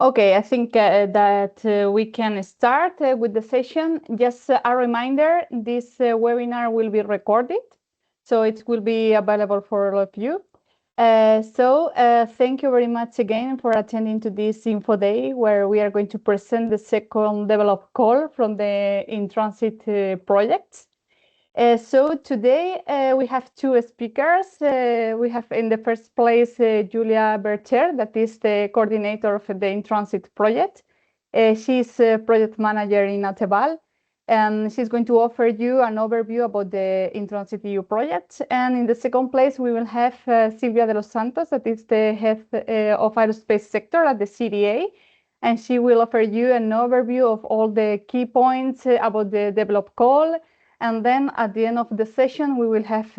Okay, I think that we can start with the session. Just a reminder, this webinar will be recorded, so it will be available for all of you. Thank you very much again for attending to this Info Day, where we are going to present the second develop call from the in-transit projects. Today we have two speakers. We have in the first place Julia Bercher, that is the coordinator of the in-transit project. She's a project manager in Ateval, and she's going to offer you an overview about the in-transit EU project. And in the second place, we will have Silvia de los Santos, that is the head of aerospace sector at the CDA. And she will offer you an overview of all the key points about the develop call. And then at the end of the session, we will have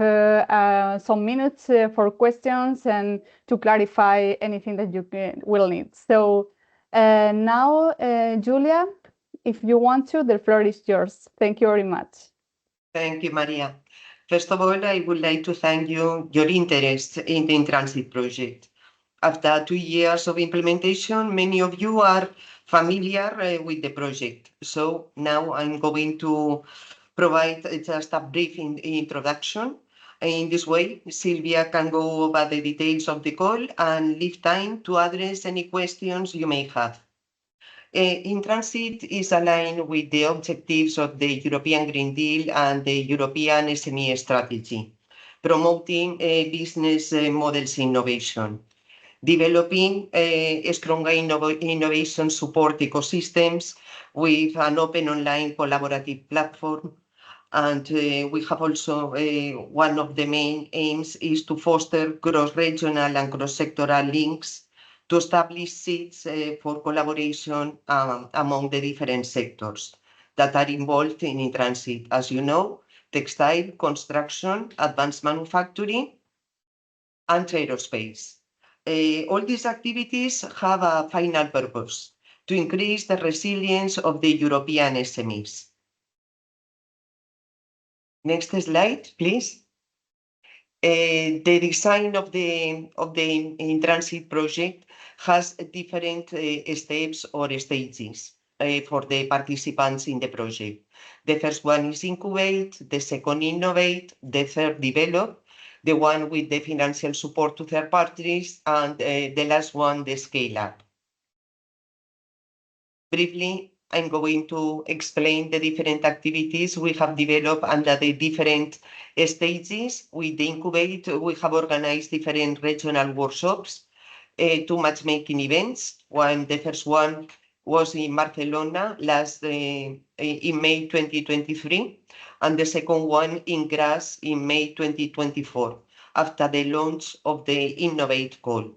some minutes for questions and to clarify anything that you will need. So now, Julia, if you want to, the floor is yours. Thank you very much. Thank you, Maria. First of all, I would like to thank you your interest in the in-transit project. After 2 years of implementation, many of you are familiar with the project. So now I'm going to provide just a brief introduction. In this way, Silvia can go over the details of the call and leave time to address any questions you may have. In-transit is aligned with the objectives of the European Green Deal and the European SME strategy, promoting business models innovation, developing stronger innovation support ecosystems with an open online collaborative platform. And we have also one of the main aims is to foster cross-regional and cross-sectoral links to establish seats for collaboration among the different sectors that are involved in transit. As you know, textile, construction, advanced manufacturing, and aerospace. All these activities have a final purpose: to increase the resilience of the European SMEs. Next slide, please. The design of the in-transit project has different steps or stages for the participants in the project. The first one is incubate, the second innovate, the third develop, the one with the financial support to third parties, and the last one, the scale up. Briefly, I'm going to explain the different activities we have developed under the different stages. With the incubate, we have organized different regional workshops, two matchmaking events. The first one was in Barcelona in May 2023, and the second one in Graz in May 2024, after the launch of the Innovate call.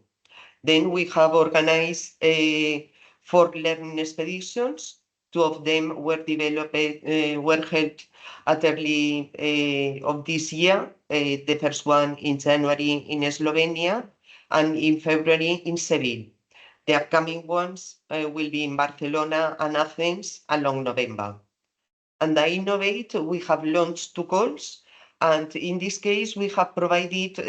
Then we have organized 4 learning expeditions. 2 of them were held at early of this year. The first one in January in Slovenia and in February in Seville. The upcoming ones will be in Barcelona and Athens along November. Under Innovate, we have launched 2 calls. And in this case, we have provided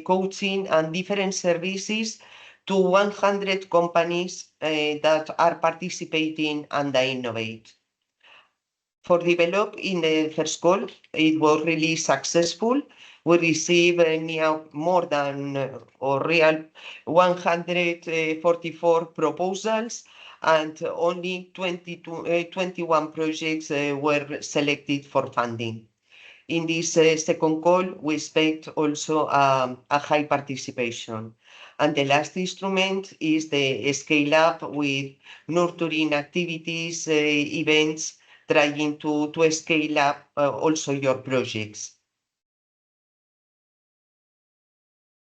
coaching and different services to 100 companies that are participating under Innovate. For develop in the first call, it was really successful. We received more than 144 proposals, and only 21 projects were selected for funding. In this second call, we expect also a high participation. And the last instrument is the scale up with nurturing activities, events, trying to scale up also your projects.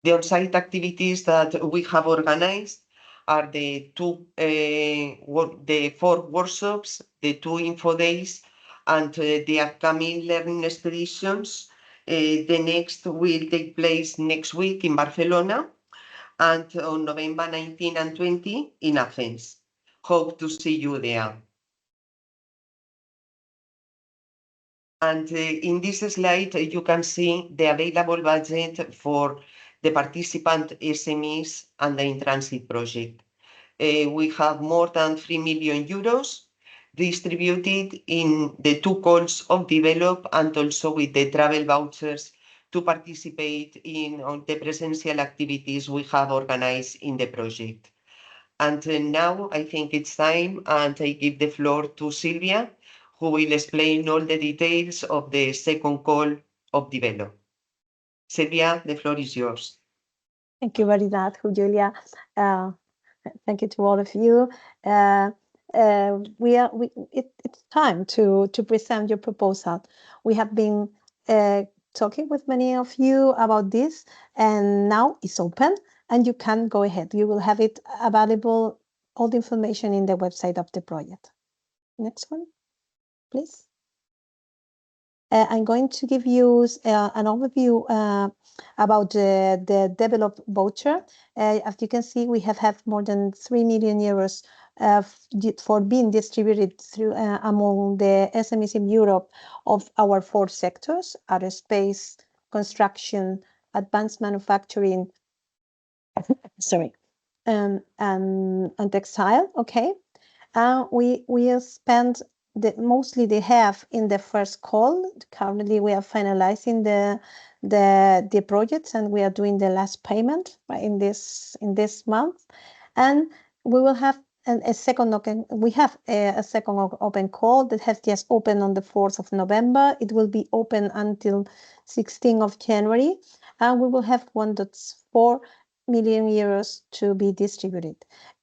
The on-site activities that we have organized are the 4 workshops, the 2 info days, and the upcoming learning expeditions. The next will take place next week in Barcelona, and on November 19 and 20 in Athens. Hope to see you there. And in this slide, you can see the available budget for the participant SMEs and the in-transit project. We have more than 3 million euros distributed in the 2 calls of develop and also with the travel vouchers to participate in on the presential activities we have organized in the project. And now I think it's time, and I give the floor to Silvia, who will explain all the details of the second call of develop. Silvia, the floor is yours. Thank you very much, Julia. Thank you to all of you. It's time to present your proposal. We have been talking with many of you about this, and now it's open, and you can go ahead. You will have it available, all the information in the website of the project. Next one, please. I'm going to give you an overview about the develop voucher. As you can see, we have had more than 3 million euros for being distributed through among the SMEs in Europe of our 4 sectors: aerospace, construction, advanced manufacturing, sorry, and textile. Okay, we spent mostly the half in the first call. Currently, we are finalizing the projects, and we are doing the last payment in this month, and we will have a second open. We have a second open call that has just opened on the 4th of November. It will be open until 16th of January, and we will have 1.4 million euros to be distributed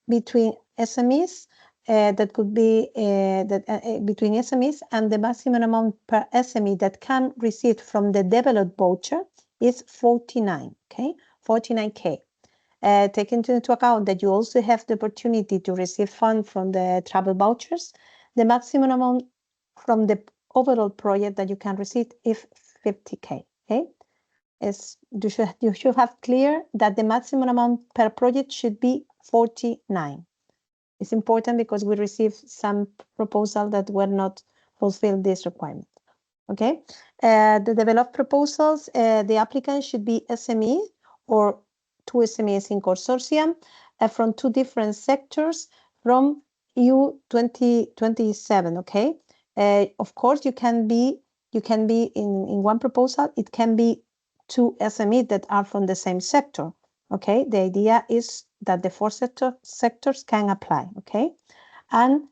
between SMEs. That could be between SMEs, and the maximum amount per SME that can receive from the developed voucher is 49. Okay, 49K. Taking into account that you also have the opportunity to receive funds from the travel vouchers, the maximum amount from the overall project that you can receive is 50K. Okay, you should have clear that the maximum amount per project should be 49. It's important because we received some proposals that were not fulfilled this requirement. Okay, the developed proposals, the applicant should be SME or 2 SMEs in consortium from 2 different sectors from EU 2027. Okay, of course you can be in one proposal. It can be 2 SMEs that are from the same sector. Okay, the idea is that the 4 sectors can apply. Okay, and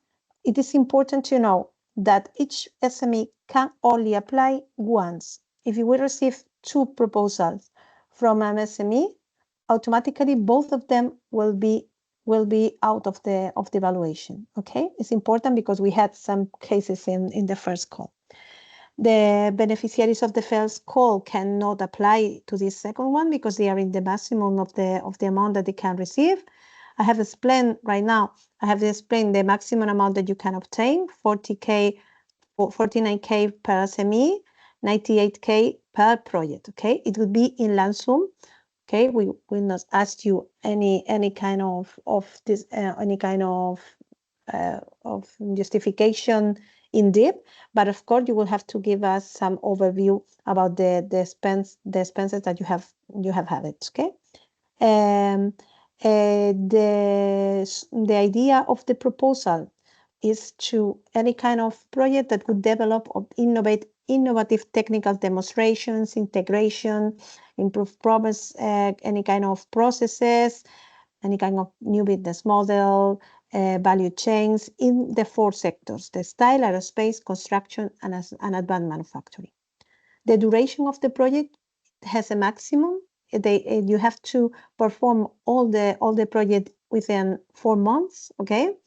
it is important to know that each SME can only apply once. If you will receive 2 proposals from an SME, automatically both of them will be out of the evaluation. Okay, it's important because we had some cases in the first call. The beneficiaries of the first call cannot apply to this second one because they are in the maximum of the amount that they can receive. I have explained right now, I have explained the maximum amount that you can obtain, 49K per SME, 98K per project. Okay, it would be in lump sum. Okay, we will not ask you any kind of justification in depth, but of course you will have to give us some overview about the expenses that you have had it. Okay, the idea of the proposal is to any kind of project that would develop or innovative technical demonstrations, integration, improve problems, any kind of processes, any kind of new business model, value chains in the 4 sectors: textile, aerospace, construction, and advanced manufacturing. The duration of the project has a maximum. You have to perform all the project within 4 months. Okay,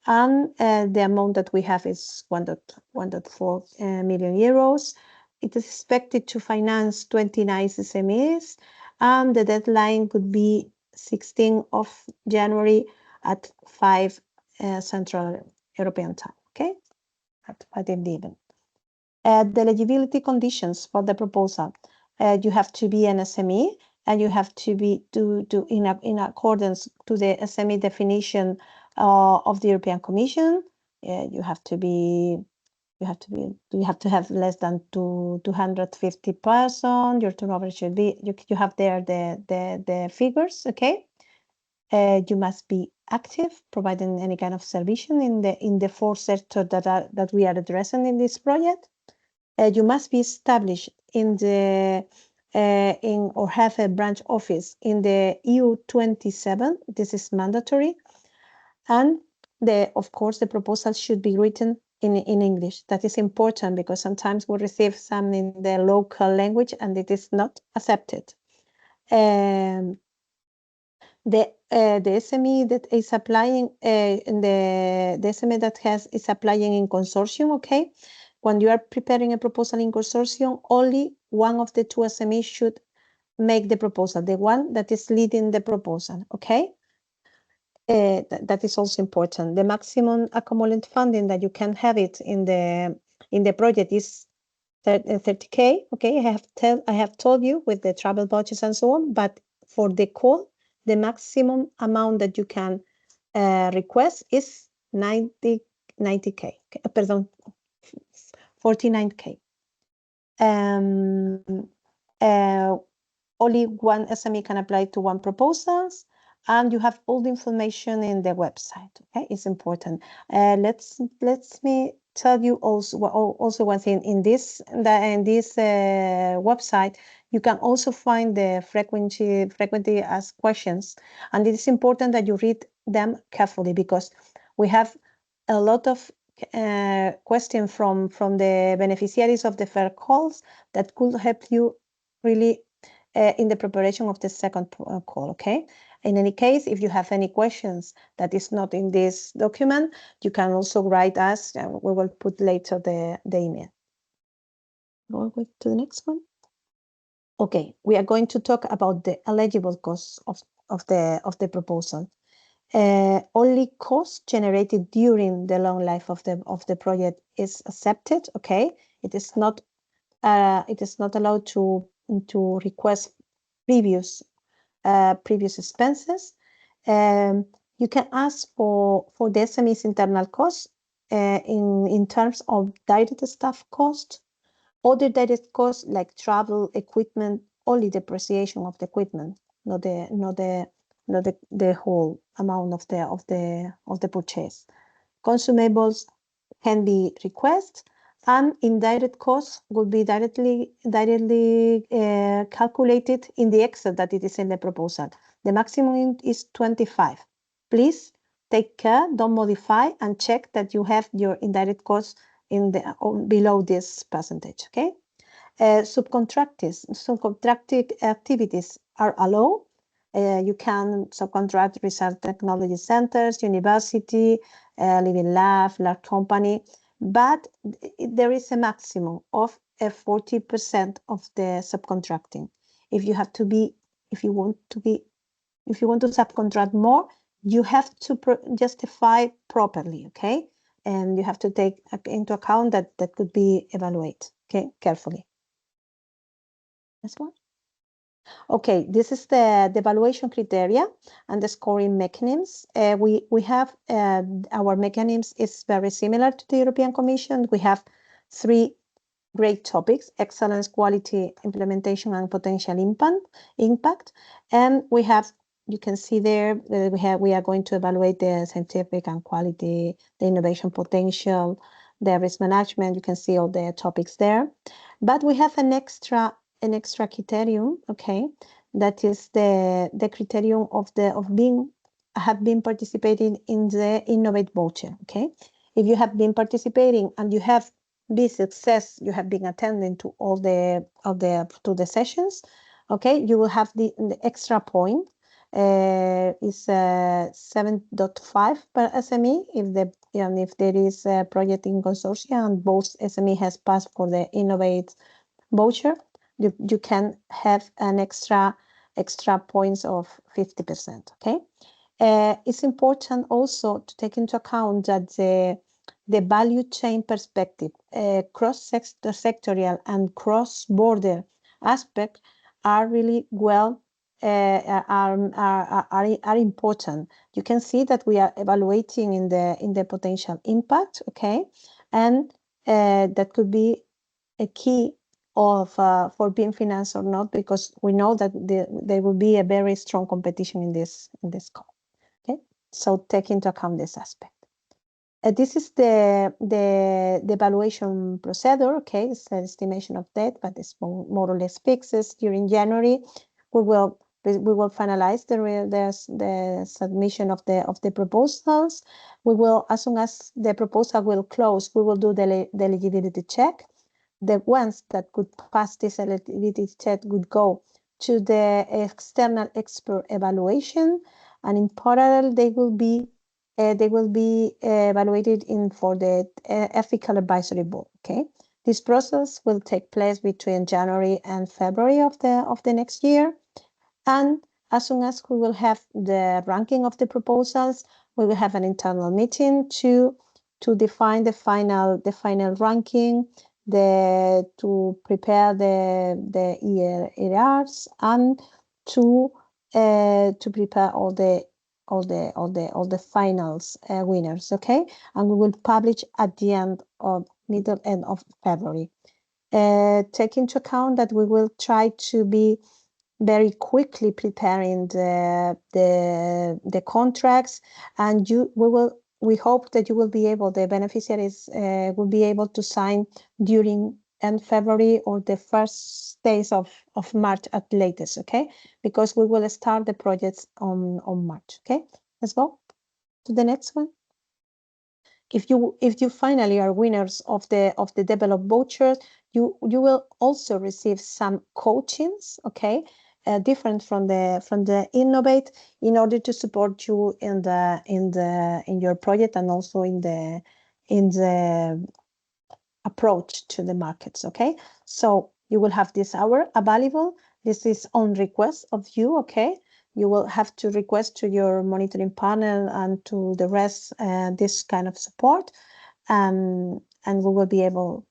and the amount that we have is 1.4 million euros. It is expected to finance 29 SMEs, and the deadline could be 16th of January at 5 Central European time. Okay, at 5 in the evening. The eligibility conditions for the proposal: you have to be an SME, and you have to be in accordance to the SME definition of the European Commission. You have to have less than 250 persons. Your turnover should be, you have there the figures. Okay, You must be active, providing any kind of service in the 4 sectors that we are addressing in this project. You must be established in or have a branch office in the EU 27. This is mandatory, and of course the proposal should be written in English. That is important because sometimes we receive some in the local language and it is not accepted. The SME that is applying the SME that is applying in consortium, okay? When you are preparing a proposal in consortium, only one of the 2 SMEs should make the proposal, the one that is leading the proposal, okay? That is also important. The maximum accumulated funding that you can have it in the project is 30K, okay? I have told you with the travel vouchers and so on, but for the call, the maximum amount that you can request is 90K, pardon, 49K. Only one SME can apply to 1 proposals, and you have all the information in the website. Okay, it's important. Let me tell you also one thing. In this website, you can also find the frequently asked questions, and it is important that you read them carefully because we have a lot of questions from the beneficiaries of the fair calls that could help you really in the preparation of the second call, okay? In any case, if you have any questions that is not in this document, you can also write us, and we will put later the email. Go to the next one. Okay, we are going to talk about the eligible costs of the proposal. Only cost generated during the long life of the project is accepted, okay? It is not allowed to request previous expenses. You can ask for the SME's internal costs in terms of direct staff cost, other direct costs like travel, equipment, only depreciation of the equipment, not the whole amount of the purchase. Consumables can be requested, and indirect costs will be directly calculated in the Excel that it is in the proposal. The maximum is 25. Please take care, don't modify, and check that you have your indirect costs in below this percentage. Okay. Subcontracted activities are allowed. You can subcontract research technology centers, university, living lab, large company, but there is a maximum of 40% of the subcontracting. If you want to subcontract more, you have to justify properly, okay? And you have to take into account that could be evaluated, okay, carefully. Next one. Okay, this is the evaluation criteria and the scoring mechanisms. We have our mechanisms is very similar to the European Commission. We have 3 great topics: excellence, quality, implementation, and potential impact. And we have, you can see there, we are going to evaluate the scientific and quality, the innovation potential, the risk management. You can see all the topics there. But we have an extra criterion, okay, that is the criterion of have been participating in the Innovate voucher, okay? If you have been participating and you have this success, you have been attending to all the sessions, okay, you will have the extra point is 7.5 per SME if there is a project in consortium and both SME has passed for the Innovate voucher. You can have an extra points of 50%. Okay, it's important also to take into account that the value chain perspective, cross-sectoral and cross-border aspect are really well are important. You can see that we are evaluating in the potential impact. Okay, and that could be a key of for being financed or not, because we know that there will be a very strong competition in this call. So take into account this aspect. This is the evaluation procedure. Okay, it's an estimation of debt, but it's more or less fixed. During January, we will finalize the submission of the proposals. We will, as soon as the proposal will close, we will do the eligibility check. The ones that could pass this eligibility check would go to the external expert evaluation, and in parallel they will be evaluated for the ethical advisory board. Okay, this process will take place between January and February of the next year, and as soon as we will have the ranking of the proposals, we will have an internal meeting to define the final ranking, to prepare the ERs, and to prepare all the finals winners. Okay, and we will publish at the end of February. Take into account that we will try to be very quickly preparing the contracts, and we hope that you will be able, the beneficiaries will be able to sign during end February or the first days of March at latest. Okay, because we will start the projects on March. Okay, let's go to the next one. If you finally are winners of the develop vouchers, you will also receive some coachings. Okay, different from the Innovate, in order to support you in your project, and also in the approach to the markets. Okay, so you will have this hour available. This is on request of you. Okay, you will have to request to your monitoring panel and to the rest this kind of support, and we will be able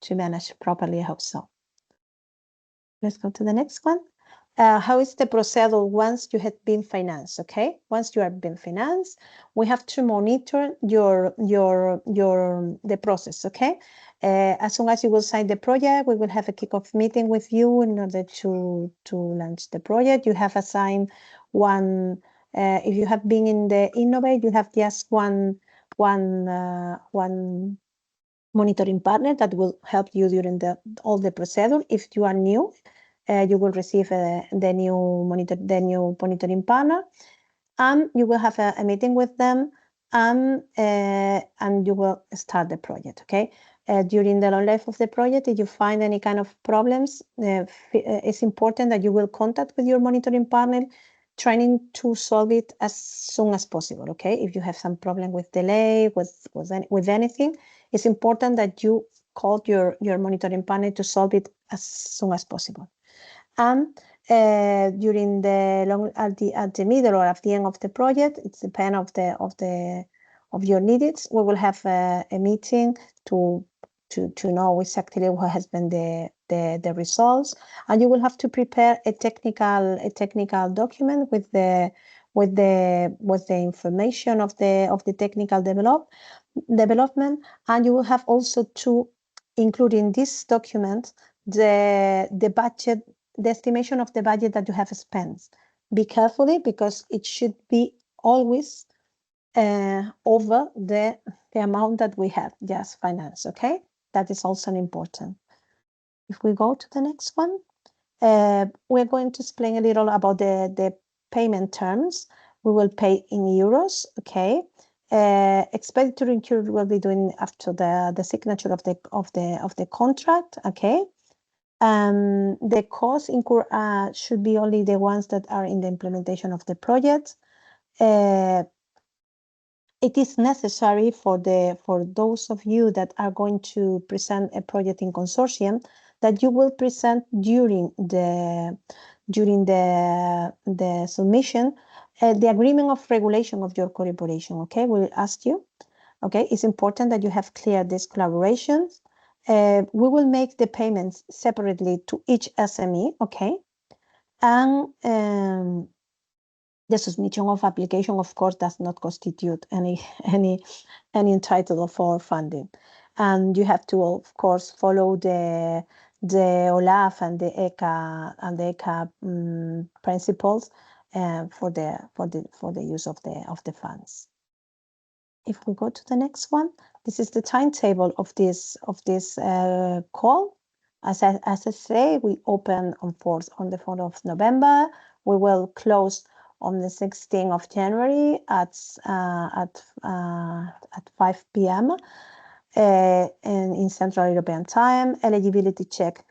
to manage properly. I hope so. Let's go to the next one. How is the procedure once you have been financed? Okay, once you have been financed, we have to monitor the process. Okay, as soon as you will sign the project, we will have a kickoff meeting with you in order to launch the project. You have assigned one. If you have been in the Innovate, you have just one monitoring partner that will help you during all the procedure. If you are new, you will receive the new monitoring partner, and you will have a meeting with them, and you will start the project. Okay, during the long life of the project, if you find any kind of problems, it's important that you will contact with your monitoring partner, trying to solve it as soon as possible. Okay, if you have some problem with delay, with anything, it's important that you call your monitoring partner to solve it as soon as possible. And during at the middle or at the end of the project, it's depend of your needs. We will have a meeting to know exactly what has been the results, and you will have to prepare a technical document with the information of the technical development, and you will have also to include in this document the budget, the estimation of the budget that you have spent. Be carefully, because it should be always over the amount that we have just financed. Okay, that is also important. If we go to the next one, we're going to explain a little about the payment terms. We will pay in euros. Okay, expenditure incurred will be doing after the signature of the contract. Okay. The costs incurred should be only the ones that are in the implementation of the project. It is necessary for those of you that are going to present a project in consortium, that you will present during the submission the agreement of regulation of your collaboration. Okay, we'll ask you. Okay, it's important that you have clear these collaborations. We will make the payments separately to each SME. Okay, and the submission of application, of course, does not constitute any entitlement for funding, and you have to, of course, follow the OLAF and the ECA principles for the use of the funds. If we go to the next one, this is the timetable of this call. As I say, we open on the 4th of November. We will close on the 16th of January at 5 p.m. And in Central European Time. Eligibility check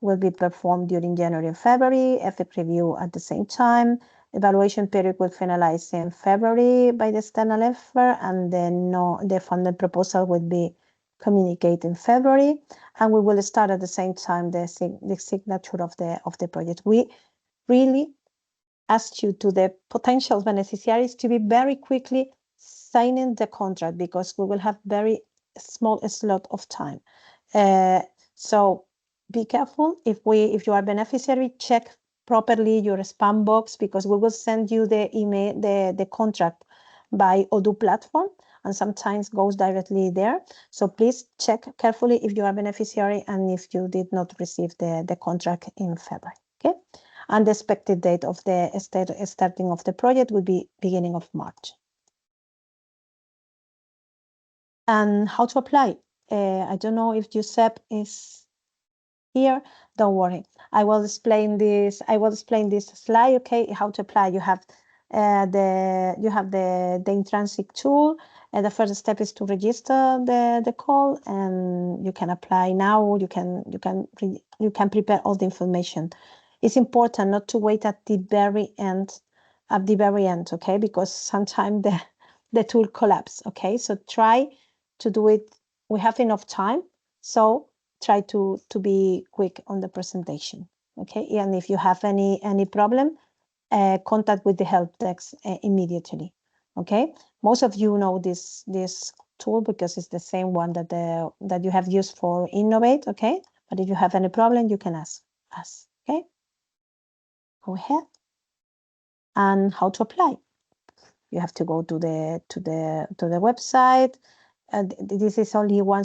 will be performed during January and February. Ethics review at the same time. Evaluation period will finalize in February by the external effort, and then the funded proposal will be communicated in February, and we will start at the same time the signature of the project. We really ask you to the potential beneficiaries to be very quickly signing the contract, because we will have very small slot of time. So be careful. If you are beneficiary, check properly your spam box, because we will send you the email, the contract by Odoo platform, and sometimes goes directly there. So please check carefully if you are beneficiary and if you did not receive the contract in February. Okay, and the expected date of the starting of the project will be beginning of March. And how to apply? I don't know if Giuseppe is here. Don't worry, I will explain this slide. Okay, how to apply. You have the intrinsic tool, and the first step is to register the call, and you can apply now. You can prepare all the information. It's important not to wait at the very end. Okay, because sometimes the tool collapse. Okay, so try to do it. We have enough time, so try to be quick on the presentation. Okay, and if you have any problem, contact with the help desk immediately. Okay, most of you know this tool because it's the same one that you have used for Innovate. Okay, but if you have any problem, you can ask us. Okay, go ahead. And how to apply? You have to go to the website. This is only one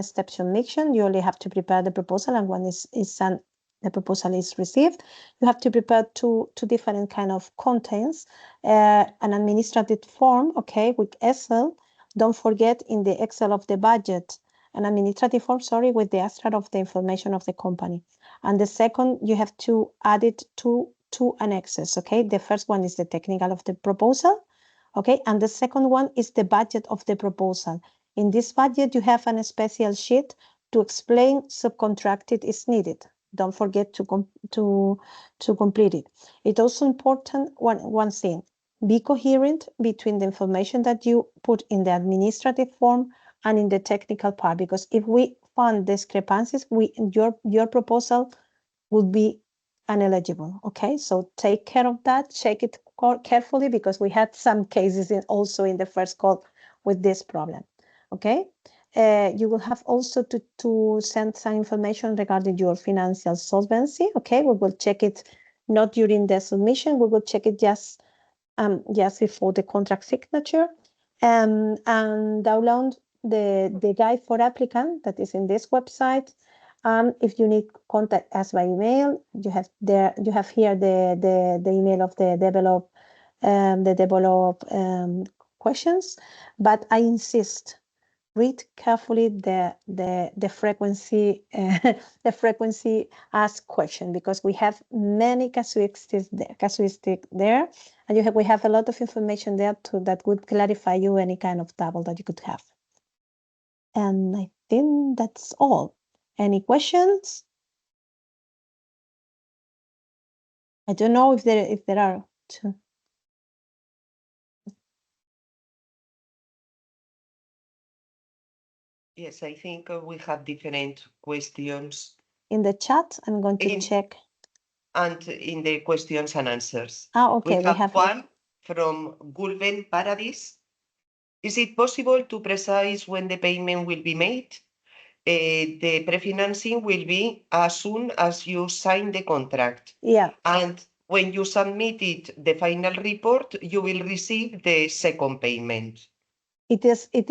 step submission. You only have to prepare the proposal, and when the proposal is received, you have to prepare two different kind of contents. An administrative form, okay, with Excel. Don't forget in the Excel of the budget, an administrative form, sorry, with the extract of the information of the company. And the second, you have to add it to two annexes. Okay, the first one is the technical of the proposal. Okay, and the second one is the budget of the proposal. In this budget, you have a special sheet to explain subcontracted is needed. Don't forget to complete it. It's also important, one thing, be coherent between the information that you put in the administrative form and in the technical part, because if we find discrepancies, your proposal would be ineligible. Okay, so take care of that. Check it carefully, because we had some cases also in the first call with this problem. Okay, you will have also to send some information regarding your financial solvency. Okay, we will check it not during the submission. We will check it just before the contract signature, and download the guide for applicant that is in this website. If you need, contact us by email. You have here the email of the develop questions, but I insist, read carefully the frequency the frequency asked question, because we have many casuistics there, and we have a lot of information there that would clarify you any kind of double that you could have. And I think that's all. Any questions? I don't know if there are two. Yes, I think we have different questions. In the chat, I'm going to check. And in the questions and answers. Okay. We have one from Gulben Paradis. Is it possible to precise when the payment will be made? The pre-financing will be as soon as you sign the contract. Yeah. And when you submitted the final report, you will receive the second payment. It is in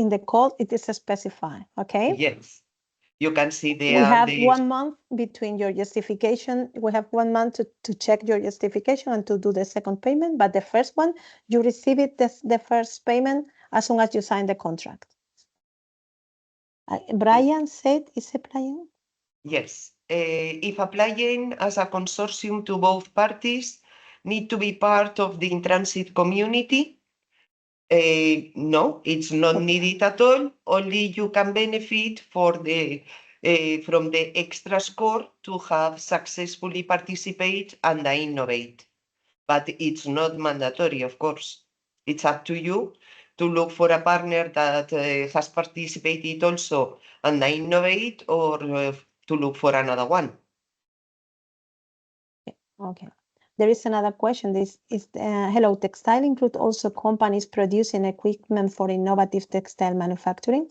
the call, it is specified. Okay. Yes. You can see We there have the 1 month between your justification. We have 1 month to check your justification and to do the second payment. But the first one, you receive it the first payment as soon as you sign the contract. Brian said, is it Brian? Yes. If applying as a consortium to both parties, need to be part of the in-transit community? No, it's not needed at all. Only you can benefit from the extra score to have successfully participate and innovate. But it's not mandatory, of course. It's up to you to look for a partner that has participated also and innovate, or to look for another one. Okay. There is another question. This is, hello, textile include also companies producing equipment for innovative textile manufacturing?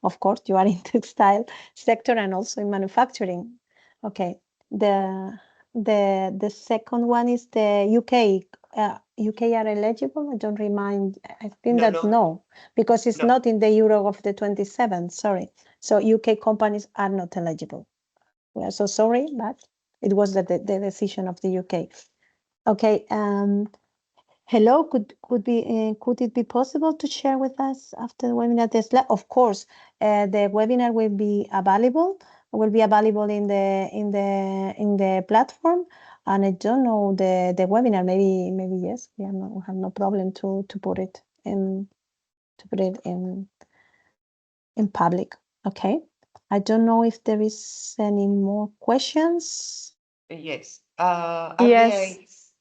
Of course, you are in textile sector and also in manufacturing. Okay. The second one is the UK. UK are eligible? I don't remind. I think no, because it's not in the Euro of the 27. Sorry. So UK companies are not eligible. We are so sorry, but it was the decision of the UK. Okay. Hello. Could it be possible to share with us after the webinar the slide? Of course, the webinar will be available. In the platform, and I don't know the webinar. Maybe yes. We have no problem to put it in public. Okay. I don't know if there is any more questions. Yes. Are there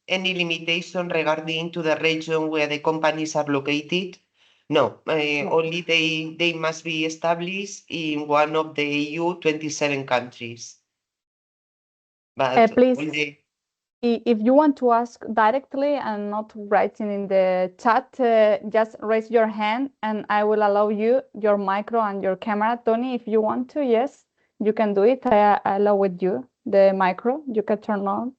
any limitation regarding to the region where the companies are located? No. Only they must be established in one of the EU 27 countries. But please, if you want to ask directly and not writing in the chat, just raise your hand and I will allow you your micro and your camera. Tony, if you want to, yes, you can do it. I allow with you the micro. You can turn on.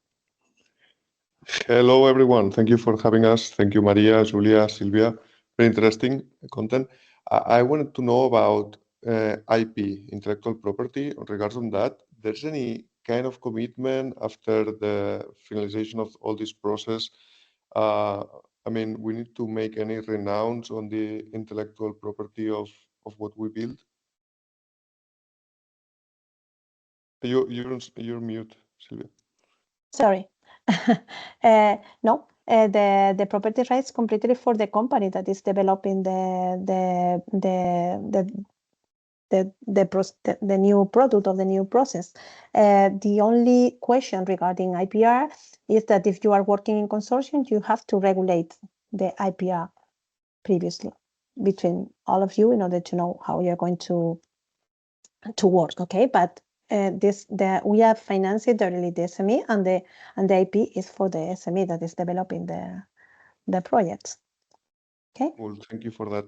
Hello, everyone. Thank you for having us. Thank you, Maria, Julia, Silvia. Very interesting content. I wanted to know about IP, intellectual property. In regards on that, there's any kind of commitment after the finalization of all this process? I mean, we need to make any renounce on the intellectual property of what we build? You're mute, Silvia. Sorry. No, the property rights completely for the company that is developing the new product of the new process. The only question regarding IPR is that if you are working in consortium, you have to regulate the IPR previously between all of you in order to know how you're going to work. Okay, but we have financed directly the SME, and the IP is for the SME that is developing the project. Okay. Well, thank you for that.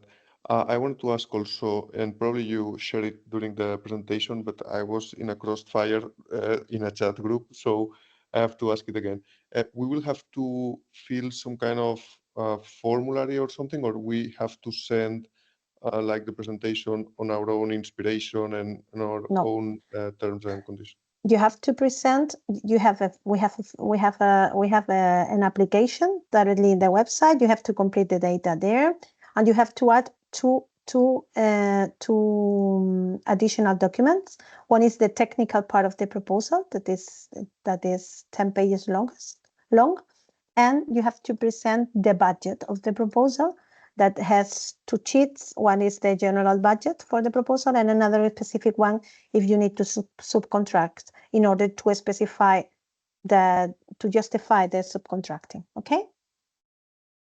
I wanted to ask also, and probably you shared it during the presentation, but I was in a crossfire in a chat group, so I have to ask it again. We will have to fill some kind of formulary or something, or we have to send like the presentation on our own inspiration and our own terms and conditions? You have to present. We have an application directly in the website. You have to complete the data there, and you have to add two additional documents. One is the technical part of the proposal that is 10 pages long, and you have to present the budget of the proposal that has two sheets. One is the general budget for the proposal, and another specific one if you need to subcontract in order to specify to justify the subcontracting. Okay.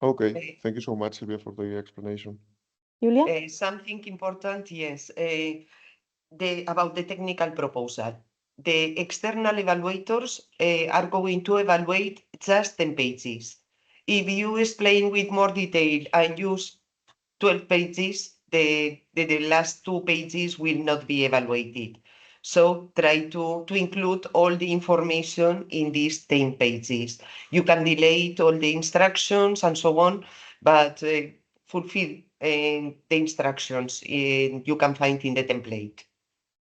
Okay. Thank you so much, Silvia, for the explanation. Julia? Something important, yes, about the technical proposal. The external evaluators are going to evaluate just 10 pages. If you explain with more detail and use 12 pages, the last 2 pages will not be evaluated. So try to include all the information in these 10 pages. You can delete all the instructions and so on, but fulfill the instructions you can find in the template.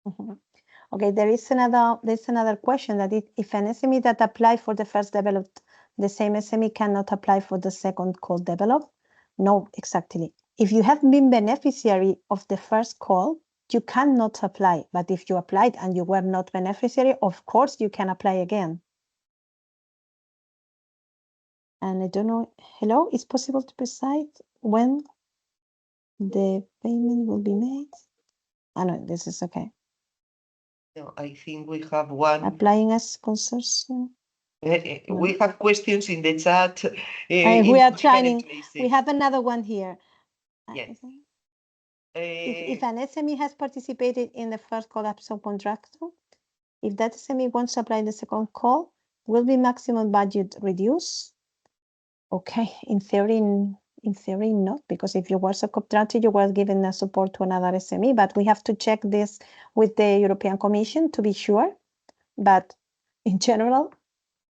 Mhm. Okay, there's another question that if an SME that applied for the first developed, the same SME cannot apply for the second call developed? No, exactly. If you have been beneficiary of the first call, you cannot apply. But if you applied and you were not beneficiary, of course you can apply again. And I don't know, hello, is possible to decide when the payment will be made? Oh no, this is okay. No, I think we have one. Applying as consortium. We have questions in the chat. We are trying. Places. We have another one here. Yes. If an SME has participated in the first call as subcontractor, if that SME wants to apply in the second call, will be maximum budget reduced? Okay, in theory not, because if you were subcontractor, you were given a support to another SME, but we have to check this with the European Commission to be sure. But in general,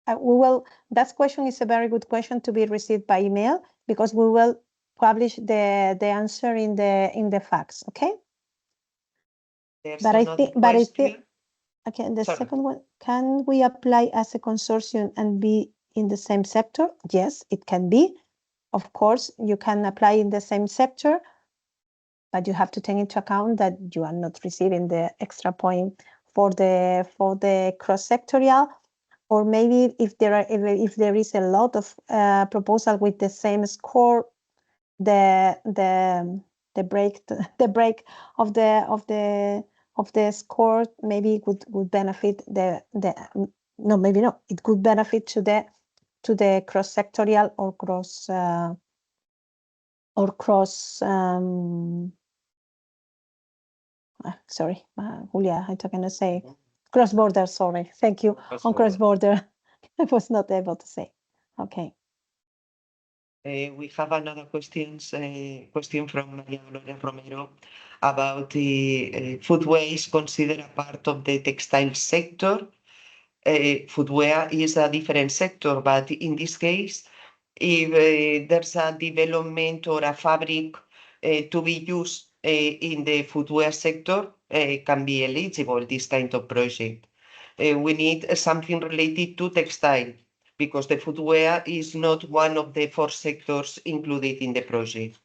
that question is a very good question to be received by email, because we will publish the answer in the fax. Okay. But I think okay. The second one, can we apply as a consortium and be in the same sector? Yes, it can be. Of course, you can apply in the same sector, but you have to take into account that you are not receiving the extra point for the cross-sectorial. Or maybe if there is a lot of proposal with the same score, the break of the score maybe would benefit no, maybe not. It could benefit to the cross-sectorial or cross sorry, Julia, I was going to say cross-border, sorry. Thank you. On cross-border, I was not able to say. Okay. We have another question from Maria Gloria Romero about the footwear is considered a part of the textile sector. Footwear is a different sector, but in this case, if there's a development or a fabric to be used in the footwear sector, can be eligible this kind of project. We need something related to textile, because the footwear is not one of the 4 sectors included in the project.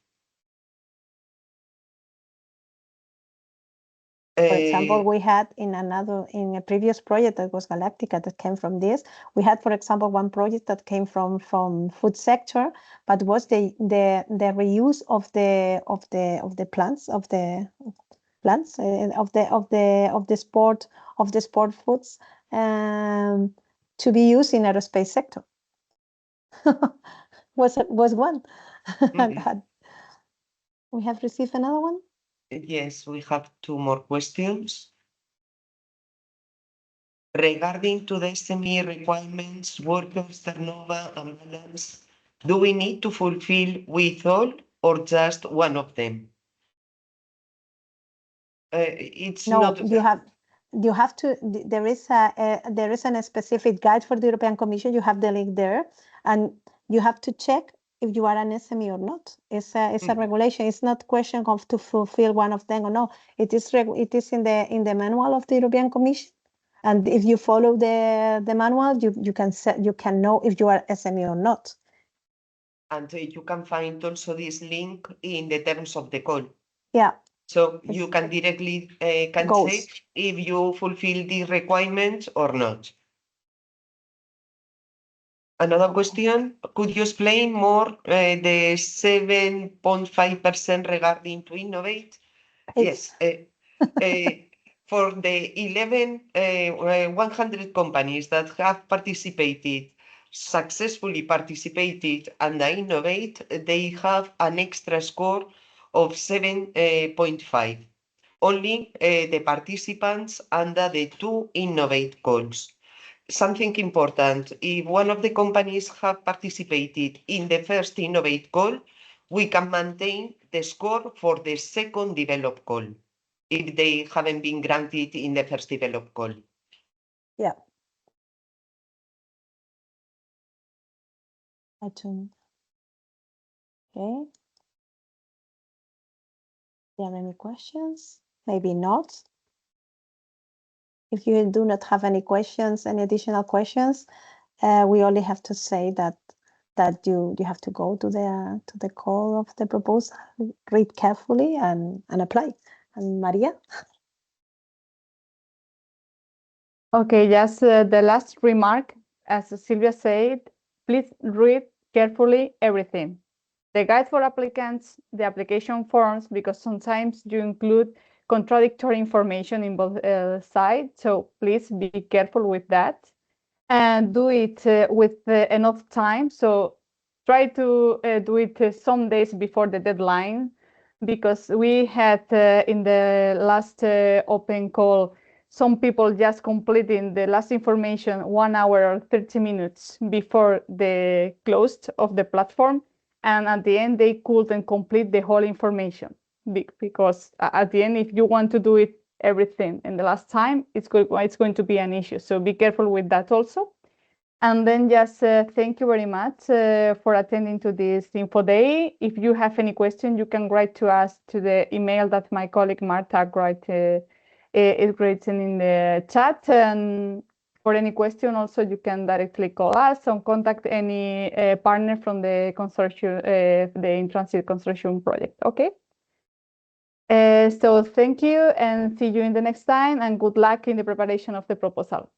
For example, we had in a previous project that was Galactica that came from this. We had, for example, one project that came from food sector, but was the reuse of the plants of the sport foods to be used in aerospace sector. was one. We have received another one. Yes, we have 2 more questions. Regarding to the SME requirements, workers, turnover, and balance, do we need to fulfill with all or just one of them? It's no, not. You have to. There is a specific guide for the European Commission. You have the link there, and you have to check if you are an SME or not. It's a regulation. It's not question of to fulfill one of them or no. It is in the manual of the European Commission, and if you follow the manual, you can know if you are SME or not. And you can find also this link in the terms of the call. Yeah. So you can directly check if you fulfill the requirements or not. Another question, could you explain more the 7.5% regarding to innovate? Yes. For the 100 companies that have successfully participated and innovate, they have an extra score of 7.5. Only the participants under the 2 innovate calls. Something important, if one of the companies have participated in the first innovate call, we can maintain the score for the second develop call, if they haven't been granted in the first develop call. Yeah. Okay. Do you have any questions? Maybe not. If you do not have any questions, any additional questions, we only have to say that you have to go to the call of the proposal, read carefully and apply. And Maria? Okay, just the last remark, as Silvia said, please read carefully everything. The guide for applicants, the application forms, because sometimes you include contradictory information in both sides, so please be careful with that. And do it with enough time, so try to do it some days before the deadline, because we had in the last open call some people just completing the last information 1 hour or 30 minutes before the close of the platform, and at the end they couldn't complete the whole information, because at the end, if you want to do it everything in the last time, it's going to be an issue. So be careful with that also. And then just thank you very much for attending to this info day. If you have any question, you can write to us to the email that my colleague Marta is written in the chat. And for any question, also you can directly call us or contact any partner from the consortium, the In-Transit Consortium project. Okay. So thank you and see you in the next time, and good luck in the preparation of the proposal.